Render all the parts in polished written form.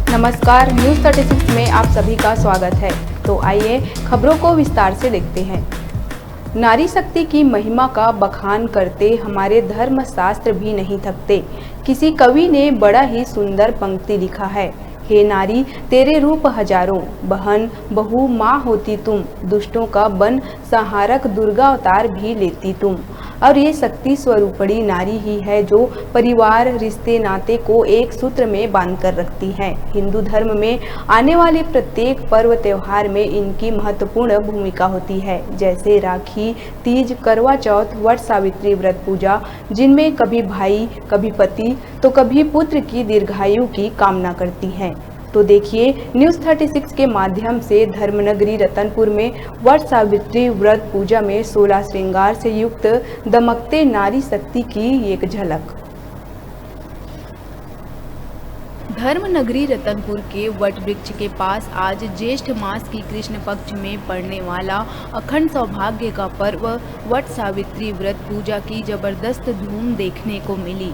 नमस्कार, न्यूज़ 36 में आप सभी का स्वागत है। तो आइए खबरों को विस्तार से देखते हैं। नारी शक्ति की महिमा का बखान करते हमारे धर्म शास्त्र भी नहीं थकते। किसी कवि ने बड़ा ही सुंदर पंक्ति लिखा है, हे नारी तेरे रूप हजारों, बहन बहू माँ होती तुम, दुष्टों का बन संहारक दुर्गा अवतार भी लेती तुम। और ये शक्ति स्वरूपणी नारी ही है जो परिवार रिश्ते नाते को एक सूत्र में बांध कर रखती है। हिंदू धर्म में आने वाले प्रत्येक पर्व त्योहार में इनकी महत्वपूर्ण भूमिका होती है, जैसे राखी, तीज, करवा चौथ, वट सावित्री व्रत पूजा, जिनमें कभी भाई, कभी पति तो कभी पुत्र की दीर्घायु की कामना करती है। तो देखिए न्यूज़ 36 के माध्यम से धर्मनगरी रतनपुर में वट सावित्री व्रत पूजा में 16 श्रृंगार से युक्त दमकते नारी शक्ति की एक झलक। धर्मनगरी रतनपुर के वट वृक्ष के पास आज ज्येष्ठ मास की कृष्ण पक्ष में पड़ने वाला अखंड सौभाग्य का पर्व वट सावित्री व्रत पूजा की जबरदस्त धूम देखने को मिली,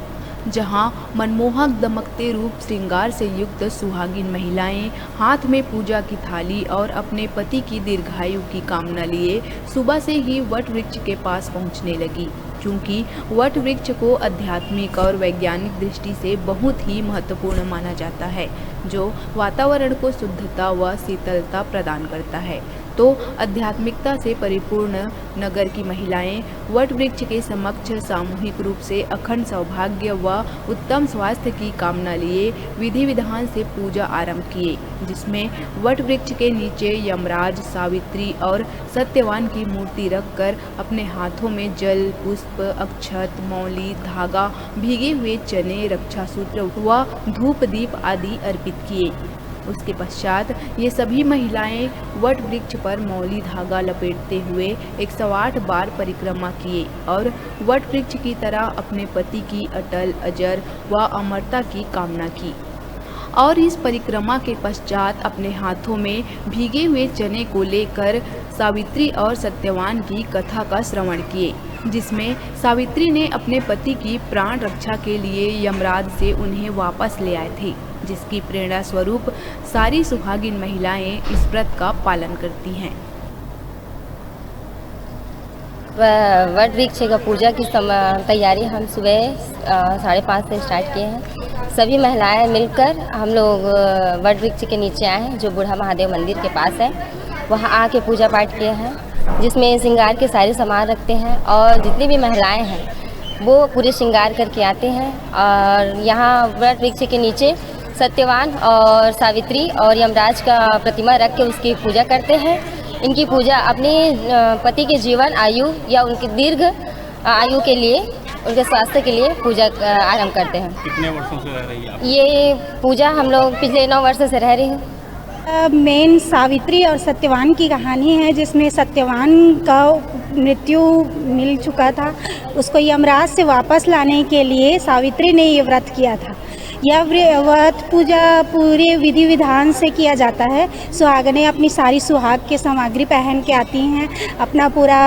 जहां मनमोहक दमकते रूप श्रृंगार से युक्त सुहागिन महिलाएं हाथ में पूजा की थाली और अपने पति की दीर्घायु की कामना लिए सुबह से ही वट वृक्ष के पास पहुंचने लगी, क्योंकि वट वृक्ष को आध्यात्मिक और वैज्ञानिक दृष्टि से बहुत ही महत्वपूर्ण माना जाता है, जो वातावरण को शुद्धता व शीतलता प्रदान करता है। तो आध्यात्मिकता से परिपूर्ण नगर की महिलाएं वट वृक्ष के समक्ष सामूहिक रूप से अखंड सौभाग्य व उत्तम स्वास्थ्य की कामना लिए विधि विधान से पूजा आरंभ किए, जिसमें वट वृक्ष के नीचे यमराज, सावित्री और सत्यवान की मूर्ति रखकर अपने हाथों में जल, पुष्प, अक्षत, मौली, धागा, भीगे हुए चने, रक्षा सूत्र व धूप दीप आदि अर्पित किए। उसके पश्चात ये सभी महिलाएं वट वृक्ष पर मौली धागा लपेटते हुए 108 बार परिक्रमा किए और वट वृक्ष की तरह अपने पति की अटल, अजर व अमरता की कामना की। और इस परिक्रमा के पश्चात अपने हाथों में भीगे हुए चने को लेकर सावित्री और सत्यवान की कथा का श्रवण किए, जिसमें सावित्री ने अपने पति की प्राण रक्षा के लिए यमराज से उन्हें वापस ले आए थे, जिसकी प्रेरणा स्वरूप सारी सुहागिन महिलाएं इस व्रत का पालन करती हैं। वट वृक्ष का पूजा की तैयारी हम सुबह 5:30 से स्टार्ट किए हैं। सभी महिलाएं मिलकर हम लोग वट वृक्ष के नीचे आए हैं, जो बूढ़ा महादेव मंदिर के पास है। वहां आके पूजा पाठ किए हैं, जिसमें श्रृंगार के सारे सामान रखते हैं और जितनी भी महिलाएं हैं वो पूरे श्रृंगार करके आते हैं। और यहाँ वट वृक्ष के नीचे सत्यवान और सावित्री और यमराज का प्रतिमा रख के उसकी पूजा करते हैं। इनकी पूजा अपने पति के जीवन आयु या उनकी दीर्घ आयु के लिए, उनके स्वास्थ्य के लिए पूजा आरंभ करते हैं। कितने वर्षों से रह रही है आप? ये पूजा हम लोग पिछले 9 वर्षों से रह रही हैं। मेन सावित्री और सत्यवान की कहानी है, जिसमें सत्यवान का मृत्यु मिल चुका था, उसको यमराज से वापस लाने के लिए सावित्री ने ये व्रत किया था। यह व्रत पूजा पूरे विधि विधान से किया जाता है। सुहागनें अपनी सारी सुहाग की सामग्री पहन के आती हैं, अपना पूरा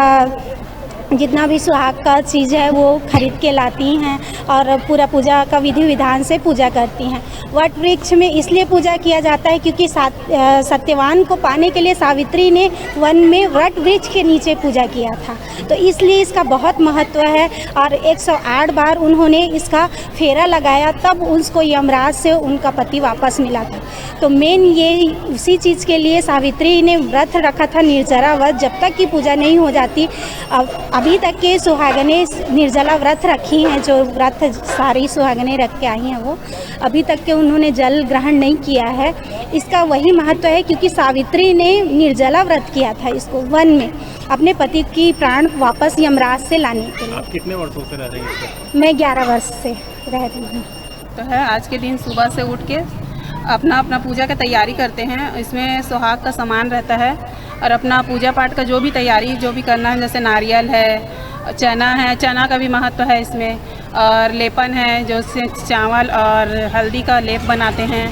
जितना भी सुहाग का चीज़ है वो खरीद के लाती हैं और पूरा पूजा का विधि विधान से पूजा करती हैं। वट वृक्ष में इसलिए पूजा किया जाता है क्योंकि सत्यवान को पाने के लिए सावित्री ने वन में वट वृक्ष के नीचे पूजा किया था, तो इसलिए इसका बहुत महत्व है। और 108 बार उन्होंने इसका फेरा लगाया, तब उसको यमराज से उनका पति वापस मिला था। तो मेन ये उसी चीज़ के लिए सावित्री ने व्रत रखा था, निर्जला व्रत। जब तक की पूजा नहीं हो जाती, अभी तक के सुहागनें निर्जला व्रत रखी हैं, जो व्रत सारी सुहागनें रख के आई हैं, वो अभी तक के उन्होंने जल ग्रहण नहीं किया है। इसका वही महत्व है क्योंकि सावित्री ने निर्जला व्रत किया था इसको वन में, अपने पति की प्राण वापस यमराज से लाने के लिए। आप कितने वर्षों से रह रही हैं? मैं 11 वर्ष से रह रही हूँ। तो है आज के दिन सुबह से उठ के अपना पूजा की तैयारी करते हैं। इसमें सुहाग का सामान रहता है और अपना पूजा पाठ का जो भी तैयारी जो भी करना है, जैसे नारियल है, चना का भी महत्व है इसमें, और लेपन है जो से चावल और हल्दी का लेप बनाते हैं,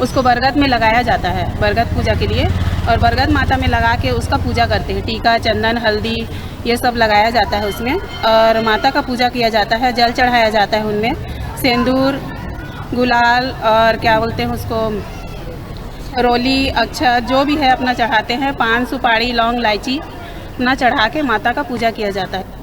उसको बरगद में लगाया जाता है बरगद पूजा के लिए, और बरगद माता में लगा के उसका पूजा करते हैं। टीका, चंदन, हल्दी ये सब लगाया जाता है उसमें, और माता का पूजा किया जाता है, जल चढ़ाया जाता है उनमें, सिंदूर, गुलाल और क्या बोलते हैं उसको, रोली अक्षत जो भी है अपना चढ़ाते हैं, पान सुपारी लौंग इलायची अपना चढ़ा के माता का पूजा किया जाता है।